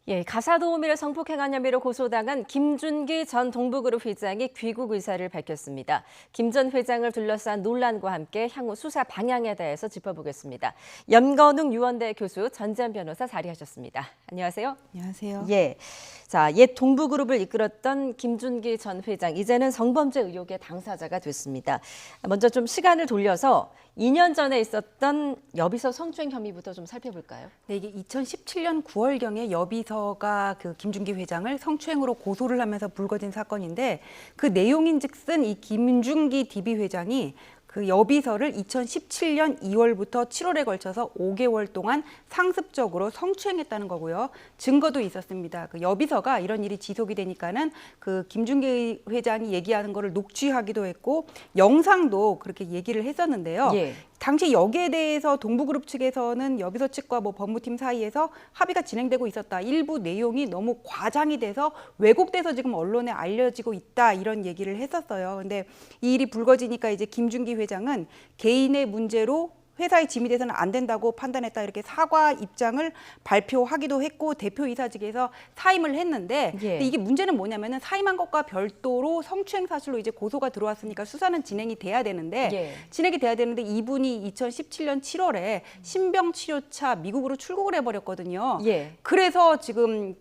예, 가사도우미를 성폭행한 혐의로 고소당한 김준기 전 동부그룹 회장이 귀국 의사를 밝혔습니다. 김 전 회장을 둘러싼 논란과 함께 향후 수사 방향에 대해서 짚어보겠습니다. 염건웅 유원대 교수, 전지현 변호사 자리하셨습니다. 안녕하세요. 안녕하세요. 예, 자, 옛 동부그룹을 이끌었던 김준기 전 회장, 이제는 성범죄 의혹의 당사자가 됐습니다. 먼저 좀 시간을 돌려서 2년 전에 있었던 여비서 성추행 혐의부터 좀 살펴볼까요? 네, 이게 2017년 9월경에 여비서가 그 김준기 회장을 성추행으로 고소를 하면서 불거진 사건인데, 그 내용인즉슨 이 김준기 DB 회장이 그 여비서를 2017년 2월부터 7월에 걸쳐서 5개월 동안 상습적으로 성추행했다는 거고요. 증거도 있었습니다. 그 여비서가 이런 일이 지속이 되니까는 그 김준기 회장이 얘기하는 거를 녹취하기도 했고 영상도 그렇게 얘기를 했었는데요. 예. 당시 여기에 대해서 동부그룹 측에서는 여비서 측과 법무팀 사이에서 합의가 진행되고 있었다. 일부 내용이 너무 과장이 돼서 왜곡돼서 지금 언론에 알려지고 있다. 이런 얘기를 했었어요. 근데 이 일이 불거지니까 이제 김준기 회장은 개인의 문제로 회사의 짐이 돼서는 안 된다고 판단했다, 이렇게 사과 입장을 발표하기도 했고 대표이사직에서 사임을 했는데, 예. 근데 이게 문제는 뭐냐면은 사임한 것과 별도로 성추행 사실로 이제 고소가 들어왔으니까 수사는 진행이 돼야 되는데 이분이 2017년 7월에 신병치료차 미국으로 출국을 해버렸거든요. 예. 그래서 지금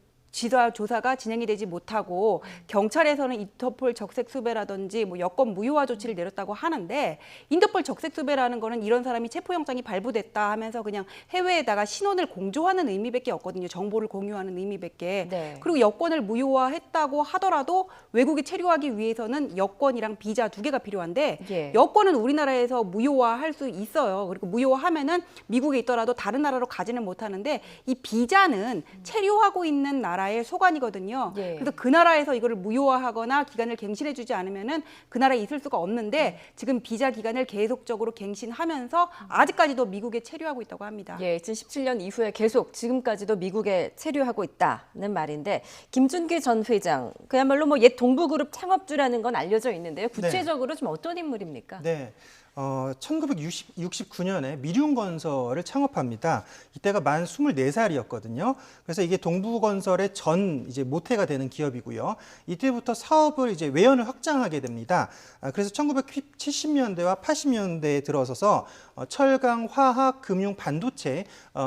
조사가 진행이 되지 못하고 경찰에서는 인터폴 적색 수배라든지 뭐 여권 무효화 조치를 내렸다고 하는데, 인터폴 적색 수배라는 거는 이런 사람이 체포영장이 발부됐다 하면서 그냥 해외에다가 신원을 공조하는 의미밖에 없거든요. 정보를 공유하는 의미밖에. 네. 그리고 여권을 무효화했다고 하더라도 외국에 체류하기 위해서는 여권이랑 비자 2개가 필요한데, 예. 여권은 우리나라에서 무효화할 수 있어요. 그리고 무효화하면은 미국에 있더라도 다른 나라로 가지는 못하는데, 이 비자는 체류하고 있는 나라의 소관이거든요. 예. 그래서 그 나라에서 이거를 무효화하거나 기간을 갱신해주지 않으면은 그 나라에 있을 수가 없는데, 지금 비자 기간을 계속적으로 갱신하면서 아직까지도 미국에 체류하고 있다고 합니다. 예, 2017년 이후에 계속 지금까지도 미국에 체류하고 있다는 말인데, 김준기 전 회장, 그야말로 뭐 옛 동부그룹 창업주라는 건 알려져 있는데요. 구체적으로 좀 어떤 인물입니까? 네. 1969년에 미륜건설을 창업합니다. 이때가 만 24살이었거든요. 그래서 이게 동부건설의 전 이제 모태가 되는 기업이고요. 이때부터 사업을 이제 외연을 확장하게 됩니다. 그래서 1970년대와 80년대에 들어서서 철강, 화학, 금융, 반도체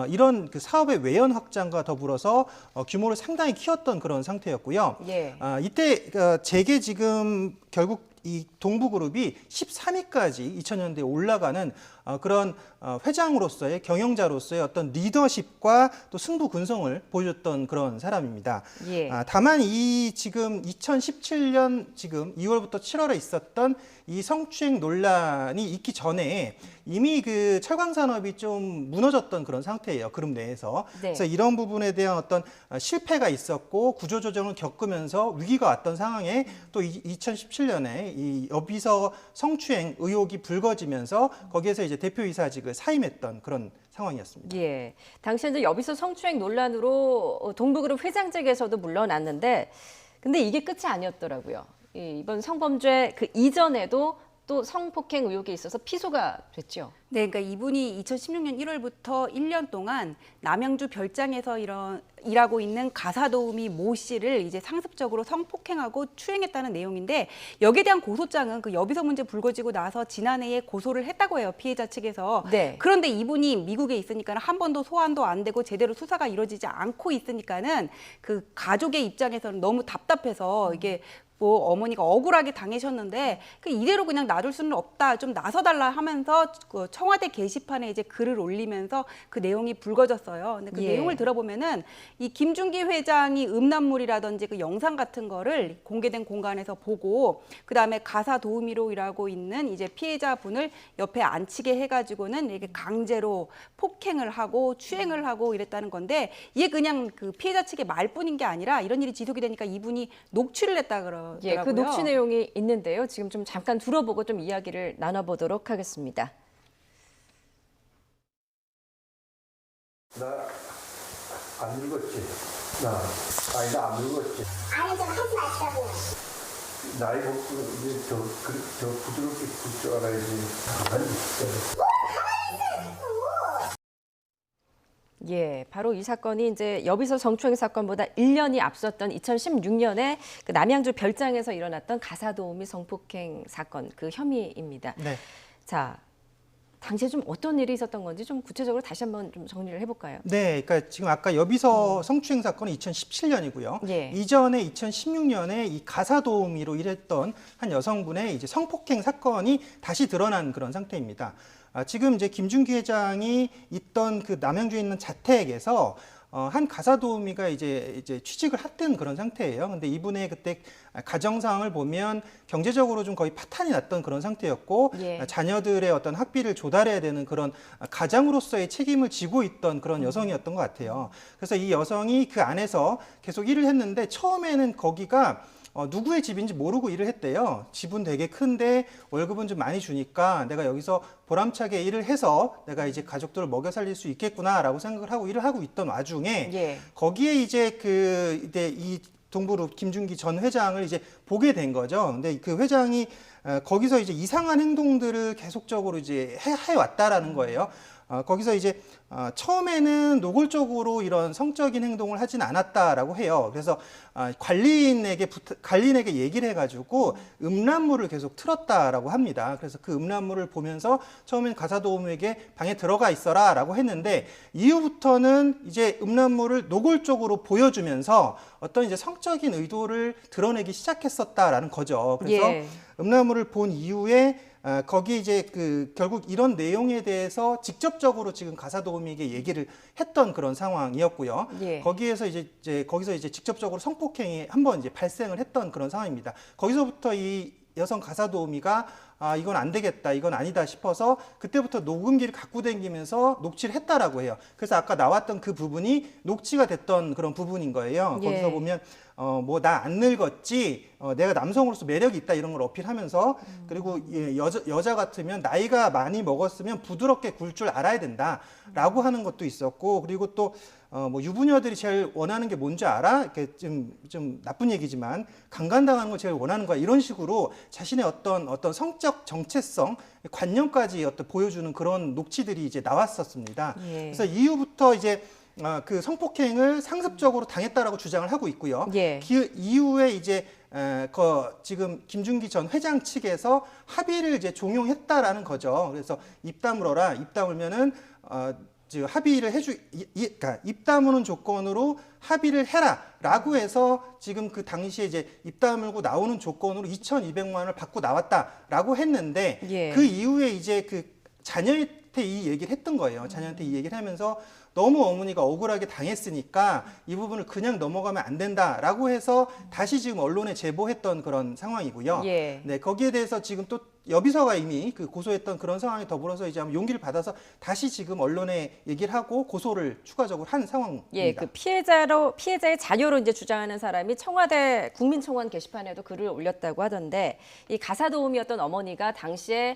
이런 그 사업의 외연 확장과 더불어서 규모를 상당히 키웠던 그런 상태였고요. 예. 이때 재계 지금 결국 이 동부그룹이 13위까지 2000년대에 올라가는 그런 회장으로서의, 경영자로서의 어떤 리더십과 또 승부근성을 보여줬던 그런 사람입니다. 예. 다만 이 지금 2017년 지금 2월부터 7월에 있었던 이 성추행 논란이 있기 전에 이미 그 철강 산업이 좀 무너졌던 그런 상태예요. 그룹 내에서. 네. 그래서 이런 부분에 대한 어떤 실패가 있었고 구조조정을 겪으면서 위기가 왔던 상황에 또 2017년에 이 여비서 성추행 의혹이 불거지면서 거기에서 이제 대표이사직을 사임했던 그런 상황이었습니다. 예. 당시 이제 여비서 성추행 논란으로 동부그룹 회장직에서도 물러났는데, 근데 이게 끝이 아니었더라고요. 이번 성범죄 그 이전에도 또 성폭행 의혹에 있어서 피소가 됐죠. 네, 그러니까 이분이 2016년 1월부터 1년 동안 남양주 별장에서 일하고 있는 가사도우미 모 씨를 이제 상습적으로 성폭행하고 추행했다는 내용인데, 여기에 대한 고소장은 그 여비서 문제 불거지고 나서 지난해에 고소를 했다고 해요, 피해자 측에서. 네. 그런데 이분이 미국에 있으니까는 한 번도 소환도 안 되고 제대로 수사가 이루어지지 않고 있으니까는 그 가족의 입장에서는 너무 답답해서 이게 뭐 어머니가 억울하게 당하셨는데 이대로 그냥 놔둘 수는 없다, 좀 나서달라 하면서 그 청와대 게시판에 이제 글을 올리면서 그 내용이 불거졌어요. 근데 그 예. 내용을 들어보면은 이 김준기 회장이 음란물이라든지 그 영상 같은 거를 공개된 공간에서 보고, 그 다음에 가사 도우미로 일하고 있는 이제 피해자분을 옆에 앉히게 해가지고는 이렇게 강제로 폭행을 하고 추행을 하고 이랬다는 건데, 이게 그냥 그 피해자 측의 말뿐인 게 아니라 이런 일이 지속이 되니까 이분이 녹취를 냈다 그러더라고요. 예, 그 녹취 내용이 있는데요. 지금 좀 잠깐 들어보고 좀 이야기를 나눠보도록 하겠습니다. 나 안 늙었지? 나 안 늙었지? 아니 좀 하지 마시라고요. 나이 먹고 이제 저 부드럽게 굴 줄 알아야지. 가만히 있어. 예, 바로 이 사건이 이제 여비서 성추행 사건보다 1년이 앞섰던 2016년에 그 남양주 별장에서 일어났던 가사도우미 성폭행 사건 그 혐의입니다. 네. 자, 당시에 좀 어떤 일이 있었던 건지 좀 구체적으로 다시 한번 좀 정리를 해볼까요? 네, 그러니까 지금 아까 여비서 성추행 사건은 2017년이고요. 예. 이전에 2016년에 이 가사도우미로 일했던 한 여성분의 이제 성폭행 사건이 다시 드러난 그런 상태입니다. 지금 이제 김준기 회장이 있던 그 남양주에 있는 자택에서 한 가사도우미가 이제 취직을 했던 그런 상태예요. 근데 이분의 그때 가정 상황을 보면 경제적으로 좀 거의 파탄이 났던 그런 상태였고, 예. 자녀들의 어떤 학비를 조달해야 되는 그런 가장으로서의 책임을 지고 있던 그런 여성이었던 것 같아요. 그래서 이 여성이 그 안에서 계속 일을 했는데 처음에는 거기가 누구의 집인지 모르고 일을 했대요. 집은 되게 큰데 월급은 좀 많이 주니까 내가 여기서 보람차게 일을 해서 내가 이제 가족들을 먹여 살릴 수 있겠구나라고 생각을 하고 일을 하고 있던 와중에 예. 거기에 이제 이제 이 동부룹 김준기 전 회장을 이제 보게 된 거죠. 근데 그 회장이 거기서 이제 이상한 행동들을 계속적으로 이제 해왔다라는 거예요. 거기서 이제 처음에는 노골적으로 이런 성적인 행동을 하진 않았다라고 해요. 그래서 관리인에게 얘기를 해가지고 음란물을 계속 틀었다라고 합니다. 그래서 그 음란물을 보면서 처음엔 가사도우미에게 방에 들어가 있어라라고 했는데 이후부터는 이제 음란물을 노골적으로 보여주면서 어떤 이제 성적인 의도를 드러내기 시작했었다라는 거죠. 그래서 예. 음란물을 본 이후에 거기 이제 결국 이런 내용에 대해서 직접적으로 지금 가사도우미에게 얘기를 했던 그런 상황이었고요. 예. 거기서 이제 직접적으로 성폭행이 한번 이제 발생을 했던 그런 상황입니다. 거기서부터 이 여성 가사도우미가 이건 안 되겠다, 이건 아니다 싶어서 그때부터 녹음기를 갖고 다니면서 녹취를 했다라고 해요. 그래서 아까 나왔던 그 부분이 녹취가 됐던 그런 부분인 거예요. 예. 거기서 보면 뭐 나 안 늙었지, 내가 남성으로서 매력이 있다 이런 걸 어필하면서 그리고 여자 같으면 나이가 많이 먹었으면 부드럽게 굴 줄 알아야 된다라고 하는 것도 있었고, 그리고 또 뭐 유부녀들이 제일 원하는 게 뭔지 알아? 이렇게 좀 나쁜 얘기지만 강간당하는 걸 제일 원하는 거야. 이런 식으로 자신의 어떤 성적 정체성, 관념까지 보여주는 그런 녹취들이 이제 나왔었습니다. 예. 그래서 이후부터 이제 그 성폭행을 상습적으로 당했다라고 주장을 하고 있고요. 예. 그 이후에 이제 지금 김준기 전 회장 측에서 합의를 이제 종용했다라는 거죠. 그래서 입 다물어라. 입 다물면은 합의를 그러니까 입 다무는 조건으로 합의를 해라라고 해서 지금 그 당시에 이제 입 다물고 나오는 조건으로 2,200만 원을 받고 나왔다라고 했는데 예. 그 이후에 이제 그 자녀한테 이 얘기를 했던 거예요. 자녀한테 이 얘기를 하면서 너무 어머니가 억울하게 당했으니까 이 부분을 그냥 넘어가면 안 된다라고 해서 다시 지금 언론에 제보했던 그런 상황이고요. 예. 네, 거기에 대해서 지금 또 여비서가 이미 고소했던 그런 상황에 더불어서 이제 용기를 받아서 다시 지금 언론에 얘기를 하고 고소를 추가적으로 한 상황입니다. 예, 그 피해자의 자녀로 이제 주장하는 사람이 청와대 국민청원 게시판에도 글을 올렸다고 하던데 이 가사도우미였던 어머니가 당시에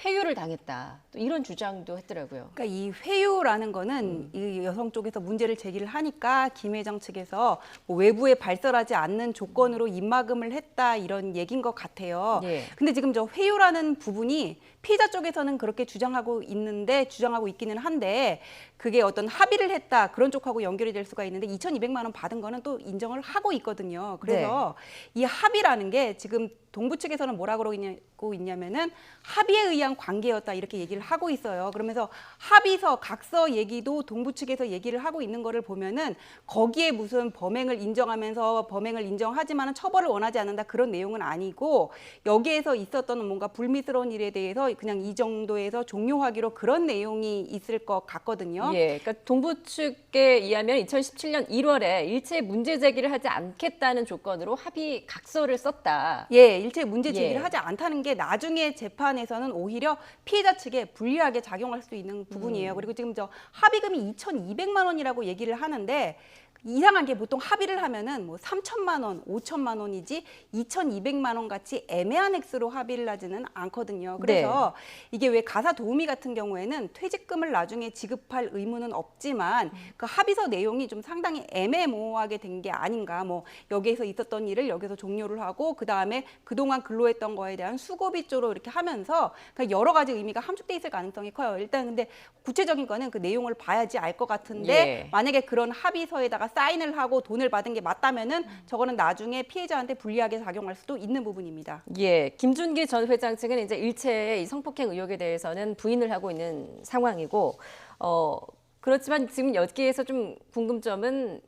회유를 당했다. 또 이런 주장도 했더라고요. 그러니까 이 회유라는 거는 이 여성 쪽에서 문제를 제기를 하니까 김 회장 측에서 뭐 외부에 발설하지 않는 조건으로 입막음을 했다 이런 얘기인 것 같아요. 예. 근데 지금 저 회유라는 부분이 피해자 쪽에서는 그렇게 주장하고 있기는 한데 그게 어떤 합의를 했다 그런 쪽하고 연결이 될 수가 있는데 2,200만 원 받은 거는 또 인정을 하고 있거든요. 그래서 이 합의라는 게 지금 동부 측에서는 뭐라 그러고 있냐면은 합의에 의한 관계였다 이렇게 얘기를 하고 있어요. 그러면서 합의서, 각서 얘기도 동부 측에서 얘기를 하고 있는 거를 보면은 거기에 무슨 범행을 인정하면서 범행을 인정하지만은 처벌을 원하지 않는다 그런 내용은 아니고 여기에서 있었던 뭔가 불미스러운 일에 대해서 그냥 이 정도에서 종료하기로 그런 내용이 있을 것 같거든요. 예, 그러니까 동부 측에 의하면 2017년 1월에 일체 문제 제기를 하지 않겠다는 조건으로 합의 각서를 썼다. 예, 일체 문제 제기를 예. 하지 않다는 게 나중에 재판에서는 오히려 피해자 측에 불리하게 작용할 수 있는 부분이에요. 그리고 지금 저 합의금이 2,200만 원이라고 얘기를 하는데 이상한 게 보통 합의를 하면은 뭐 3천만 원, 5천만 원이지 2,200만 원 같이 애매한 액수로 합의를 하지는 않거든요. 그래서 이게 왜 가사 도우미 같은 경우에는 퇴직금을 나중에 지급할 의무는 없지만 그 합의서 내용이 좀 상당히 애매모호하게 된 게 아닌가. 뭐 여기에서 있었던 일을 여기서 종료를 하고 그 다음에 그동안 근로했던 거에 대한 수고비 쪽으로 이렇게 하면서 그러니까 여러 가지 의미가 함축돼 있을 가능성이 커요. 일단 근데 구체적인 거는 그 내용을 봐야지 알 것 같은데 만약에 그런 합의서에다가 사인을 하고 돈을 받은 게 맞다면은 저거는 나중에 피해자한테 불리하게 작용할 수도 있는 부분입니다. 예, 김준기 전 회장 측은 이제 일체의 이 성폭행 의혹에 대해서는 부인을 하고 있는 상황이고, 그렇지만 지금 여기에서 좀 궁금점은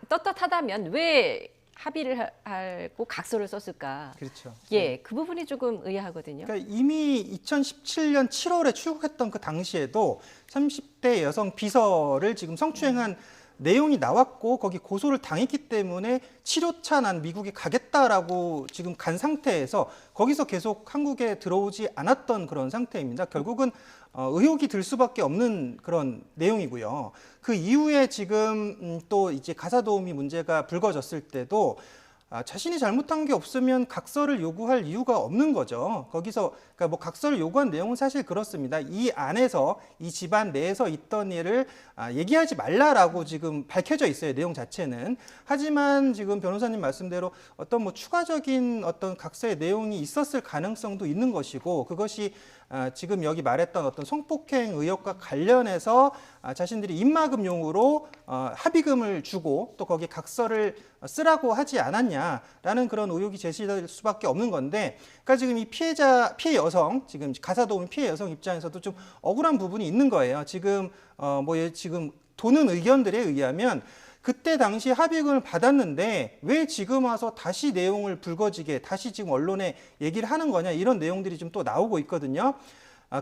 떳떳하다면 왜 합의를 하고 각서를 썼을까? 그렇죠. 예, 그 부분이 조금 의아하거든요. 그러니까 이미 2017년 7월에 출국했던 그 당시에도 30대 여성 비서를 지금 성추행한 내용이 나왔고 거기 고소를 당했기 때문에 치료차 난 미국에 가겠다라고 지금 간 상태에서 거기서 계속 한국에 들어오지 않았던 그런 상태입니다. 결국은 의혹이 들 수밖에 없는 그런 내용이고요. 그 이후에 지금 또 이제 가사도우미 문제가 불거졌을 때도 자신이 잘못한 게 없으면 각서를 요구할 이유가 없는 거죠. 거기서 그러니까 뭐 각서를 요구한 내용은 사실 그렇습니다. 이 안에서 이 집안 내에서 있던 일을 얘기하지 말라라고 지금 밝혀져 있어요. 내용 자체는. 하지만 지금 변호사님 말씀대로 어떤 뭐 추가적인 어떤 각서의 내용이 있었을 가능성도 있는 것이고 그것이 지금 여기 말했던 어떤 성폭행 의혹과 관련해서 자신들이 입막음용으로 합의금을 주고 또 거기에 각서를 쓰라고 하지 않았냐라는 그런 의혹이 제시될 수밖에 없는 건데, 그러니까 지금 이 피해 여성, 지금 가사도우미 피해 여성 입장에서도 좀 억울한 부분이 있는 거예요. 지금 지금 도는 의견들에 의하면 그때 당시 합의금을 받았는데 왜 지금 와서 다시 내용을 불거지게 다시 지금 언론에 얘기를 하는 거냐 이런 내용들이 좀 또 나오고 있거든요.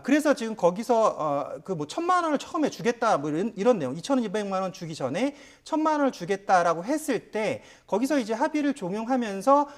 그래서 지금 거기서 그 뭐 1,000만 원을 처음에 주겠다 뭐 이런 내용, 2,200만 원 주기 전에 1,000만 원을 주겠다라고 했을 때 거기서 이제 합의를 종용하면서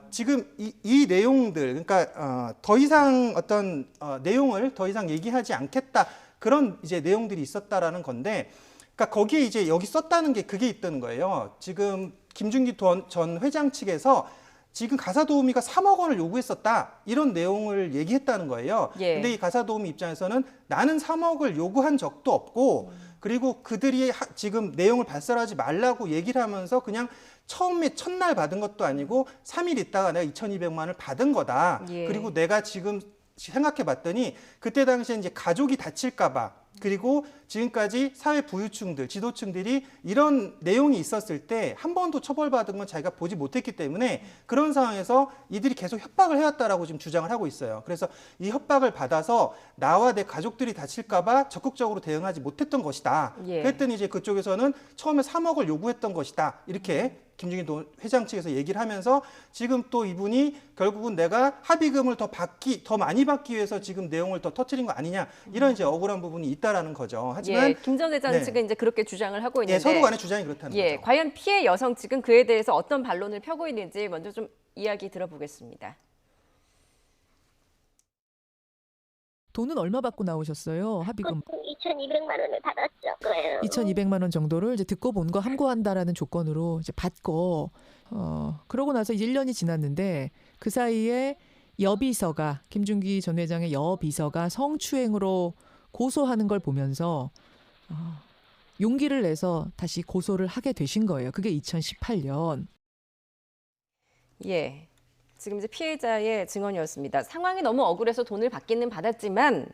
지금 이 내용들, 그러니까 더 이상 어떤 내용을 더 이상 얘기하지 않겠다 그런 이제 내용들이 있었다라는 건데. 그러니까 거기에 이제 여기 썼다는 게 그게 있다는 거예요. 지금 김준기 전 회장 측에서 지금 가사도우미가 3억 원을 요구했었다 이런 내용을 얘기했다는 거예요. 근데 이 가사도우미 입장에서는 나는 3억을 요구한 적도 없고 그리고 그들이 지금 내용을 발설하지 말라고 얘기를 하면서 그냥 처음에 첫날 받은 것도 아니고 3일 있다가 내가 2,200만 원을 받은 거다. 그리고 내가 지금 생각해 봤더니 그때 당시에 이제 가족이 다칠까 봐 그리고 지금까지 사회 부유층들, 지도층들이 이런 내용이 있었을 때 한 번도 처벌받은 건 자기가 보지 못했기 때문에 그런 상황에서 이들이 계속 협박을 해왔다라고 지금 주장을 하고 있어요. 그래서 이 협박을 받아서 나와 내 가족들이 다칠까 봐 적극적으로 대응하지 못했던 것이다. 그랬더니 이제 그쪽에서는 처음에 3억을 요구했던 것이다. 이렇게 김준기 회장 측에서 얘기를 하면서 지금 또 이분이 결국은 내가 합의금을 더 많이 받기 위해서 지금 내용을 더 터뜨린 거 아니냐 이런 이제 억울한 부분이 있다라는 거죠. 하지만 김 전 회장 측은 이제 그렇게 주장을 하고 있는데 서로 간의 주장이 그렇다는 거죠. 과연 피해 여성 측은 그에 대해서 어떤 반론을 펴고 있는지 먼저 좀 이야기 들어보겠습니다. 돈은 얼마 받고 나오셨어요? 합의금 2,200만 원을 받았죠. 2,200만 원 정도를 이제 듣고 본 거 함구한다라는 조건으로 이제 받고 그러고 나서 1년이 지났는데 그 사이에 여비서가 김준기 전 회장의 여비서가 성추행으로 고소하는 걸 보면서 용기를 내서 다시 고소를 하게 되신 거예요. 그게 2018년. 지금 이제 피해자의 증언이었습니다. 상황이 너무 억울해서 돈을 받기는 받았지만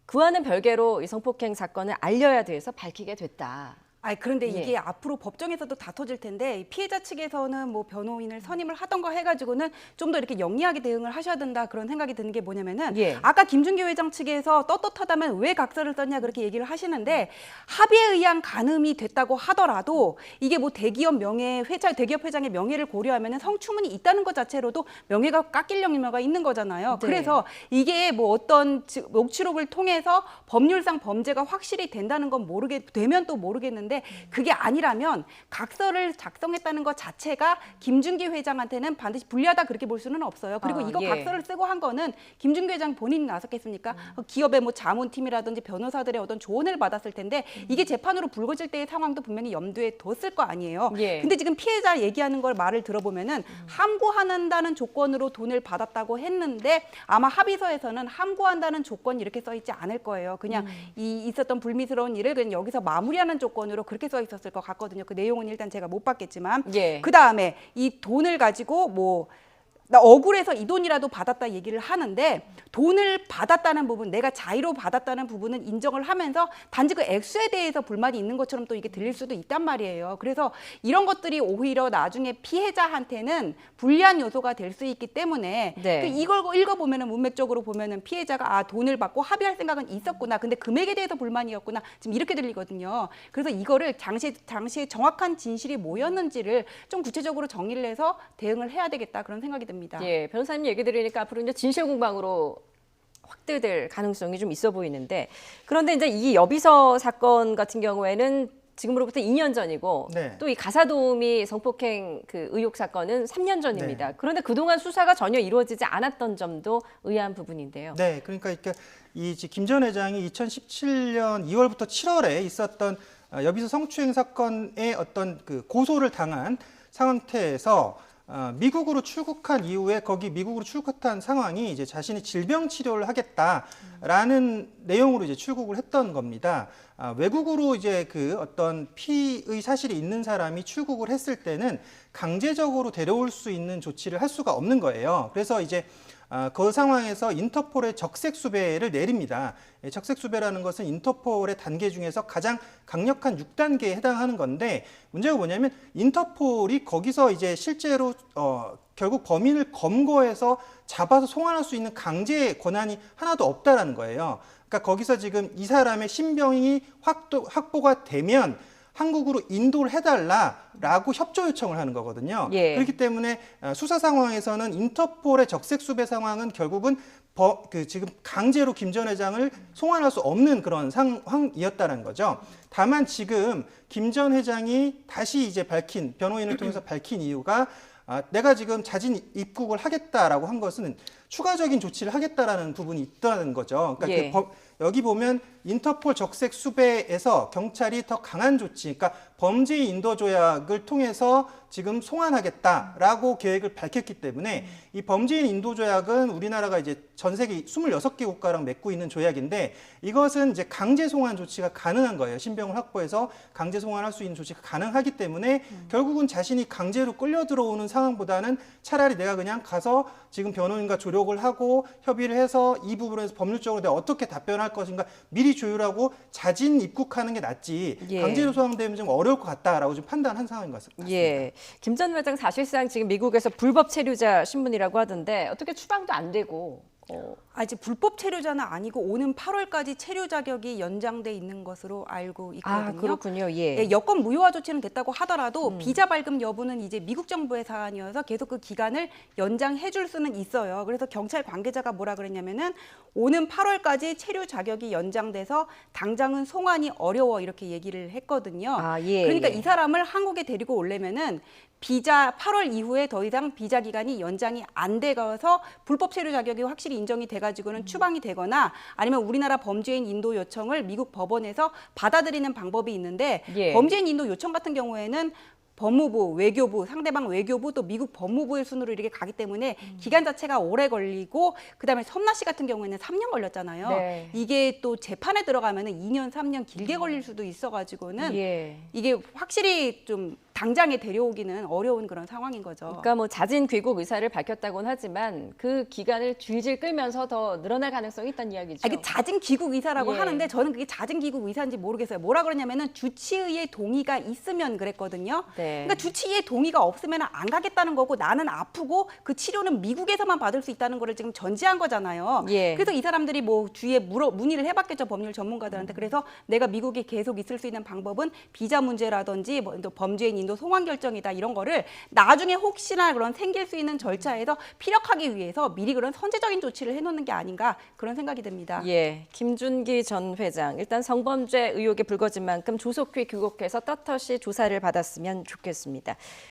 그와는 별개로 이 성폭행 사건을 알려야 돼서 밝히게 됐다. 그런데 이게 앞으로 법정에서도 다퉈질 텐데 피해자 측에서는 뭐 변호인을 선임을 하던가 해가지고는 좀 더 이렇게 영리하게 대응을 하셔야 된다 그런 생각이 드는 게 뭐냐면은 아까 김준기 회장 측에서 떳떳하다면 왜 각서를 썼냐 그렇게 얘기를 하시는데 합의에 의한 간음이 됐다고 하더라도 이게 뭐 대기업 회장의 명예를 고려하면은 성추문이 있다는 것 자체로도 명예가 깎일 염려가 있는 거잖아요. 그래서 이게 뭐 어떤 녹취록을 통해서 법률상 범죄가 확실히 된다는 건 되면 또 모르겠는데. 있었는데 그게 아니라면 각서를 작성했다는 것 자체가 김준기 회장한테는 반드시 불리하다 그렇게 볼 수는 없어요. 그리고 이거 예. 각서를 쓰고 한 거는 김준기 회장 본인이 나섰겠습니까? 기업의 뭐 자문팀이라든지 변호사들의 어떤 조언을 받았을 텐데 이게 재판으로 불거질 때의 상황도 분명히 염두에 뒀을 거 아니에요. 예. 근데 지금 피해자 얘기하는 걸 말을 들어보면은 함구한다는 조건으로 돈을 받았다고 했는데 아마 합의서에서는 함구한다는 조건 이렇게 써 있지 않을 거예요. 그냥 이 있었던 불미스러운 일을 그냥 여기서 마무리하는 조건으로 그렇게 써 있었을 것 같거든요. 그 내용은 일단 제가 못 봤겠지만 예. 그 다음에 이 돈을 가지고 뭐 나 억울해서 이 돈이라도 받았다 얘기를 하는데 돈을 받았다는 부분, 내가 자의로 받았다는 부분은 인정을 하면서 단지 그 액수에 대해서 불만이 있는 것처럼 또 이게 들릴 수도 있단 말이에요. 그래서 이런 것들이 오히려 나중에 피해자한테는 불리한 요소가 될 수 있기 때문에 네. 그 이걸 읽어보면은 문맥적으로 보면은 피해자가 아 돈을 받고 합의할 생각은 있었구나. 근데 금액에 대해서 불만이었구나. 지금 이렇게 들리거든요. 그래서 이거를 당시에 정확한 진실이 뭐였는지를 좀 구체적으로 정리를 해서 대응을 해야 되겠다 그런 생각이 듭니다. 예, 변호사님 얘기 들으니까 앞으로 이제 진실 공방으로 확대될 가능성이 좀 있어 보이는데 그런데 이제 이 여비서 사건 같은 경우에는 지금으로부터 2년 전이고 네. 또 이 가사도우미 성폭행 그 의혹 사건은 3년 전입니다. 네. 그런데 그동안 수사가 전혀 이루어지지 않았던 점도 의아한 부분인데요. 네, 그러니까 김 전 회장이 2017년 2월부터 7월에 있었던 여비서 성추행 사건의 어떤 그 고소를 당한 상태에서 미국으로 출국한 이후에 거기 미국으로 출국한 상황이 이제 자신이 질병 치료를 하겠다라는 내용으로 이제 출국을 했던 겁니다. 외국으로 이제 그 어떤 피의 사실이 있는 사람이 출국을 했을 때는 강제적으로 데려올 수 있는 조치를 할 수가 없는 거예요. 그래서 이제 그 상황에서 인터폴의 적색수배를 내립니다. 적색수배라는 것은 인터폴의 단계 중에서 가장 강력한 6단계에 해당하는 건데 문제가 뭐냐면 인터폴이 거기서 이제 실제로 결국 범인을 검거해서 잡아서 송환할 수 있는 강제 권한이 하나도 없다라는 거예요. 그러니까 거기서 지금 이 사람의 신병이 확보가 되면 한국으로 인도를 해달라라고 협조 요청을 하는 거거든요. 예. 그렇기 때문에 수사 상황에서는 인터폴의 적색수배 상황은 결국은 지금 강제로 김 전 회장을 송환할 수 없는 그런 상황이었다는 거죠. 다만 지금 김 전 회장이 다시 이제 변호인을 통해서 밝힌 이유가 내가 지금 자진 입국을 하겠다라고 한 것은 추가적인 조치를 하겠다라는 부분이 있다는 거죠. 그러니까 예. 여기 보면 인터폴 적색 수배에서 경찰이 더 강한 조치, 그러니까 범죄 인도 조약을 통해서 지금 송환하겠다라고 계획을 밝혔기 때문에 이 범죄인 인도 조약은 우리나라가 이제 전 세계 26개 국가랑 맺고 있는 조약인데 이것은 이제 강제 송환 조치가 가능한 거예요. 신병을 확보해서 강제 송환할 수 있는 조치가 가능하기 때문에 결국은 자신이 강제로 끌려 들어오는 상황보다는 차라리 내가 그냥 가서 지금 변호인과 조력을 하고 협의를 해서 이 부분에서 법률적으로 내가 어떻게 답변할 것인가 미리 조율하고 자진 입국하는 게 낫지 예. 강제로 소환되면 좀 어려울 것 같다라고 좀 판단한 상황인 것 같습니다. 예, 김 전 회장 사실상 지금 미국에서 불법 체류자 신분이라고 하던데 어떻게 추방도 안 되고 이제 불법 체류자는 아니고 오는 8월까지 체류 자격이 연장돼 있는 것으로 알고 있거든요. 그렇군요. 예. 예, 여권 무효화 조치는 됐다고 하더라도 비자 발급 여부는 이제 미국 정부의 사안이어서 계속 그 기간을 연장해 줄 수는 있어요. 그래서 경찰 관계자가 뭐라 그랬냐면은 오는 8월까지 체류 자격이 연장돼서 당장은 송환이 어려워 이렇게 얘기를 했거든요. 예, 그러니까 예. 이 사람을 한국에 데리고 오려면은 비자 8월 이후에 더 이상 비자 기간이 연장이 안 돼서 불법 체류 자격이 확실히 인정이 돼가지고는 추방이 되거나 아니면 우리나라 범죄인 인도 요청을 미국 법원에서 받아들이는 방법이 있는데 예. 범죄인 인도 요청 같은 경우에는 법무부, 외교부, 상대방 외교부 또 미국 법무부의 순으로 이렇게 가기 때문에 기간 자체가 오래 걸리고 그다음에 섬나 씨 같은 경우에는 3년 걸렸잖아요. 네. 이게 또 재판에 들어가면은 2년, 3년 길게 걸릴 수도 있어가지고는 예. 이게 확실히 좀 당장에 데려오기는 어려운 그런 상황인 거죠. 그러니까 뭐 자진 귀국 의사를 밝혔다고는 하지만 그 기간을 질질 끌면서 더 늘어날 가능성이 있다는 이야기죠. 이게 자진 귀국 의사라고 예. 하는데 저는 그게 자진 귀국 의사인지 모르겠어요. 뭐라 그러냐면은 주치의의 동의가 있으면 그랬거든요. 네. 그러니까 주치의의 동의가 없으면 안 가겠다는 거고 나는 아프고 그 미국에서만 받을 수 있다는 거를 지금 전제한 거잖아요. 예. 그래서 이 사람들이 뭐 주위에 문의를 해봤겠죠. 법률 전문가들한테. 그래서 내가 미국에 계속 있을 수 있는 방법은 비자 문제라든지 뭐 범죄인 인도 인도 송환 결정이다 이런 거를 나중에 혹시나 그런 생길 수 있는 절차에서 피력하기 위해서 미리 그런 선제적인 조치를 해놓는 게 아닌가 그런 생각이 듭니다. 예, 김준기 전 회장 일단 성범죄 의혹이 불거진 만큼 조속히 귀국해서 떳떳이 조사를 받았으면 좋겠습니다.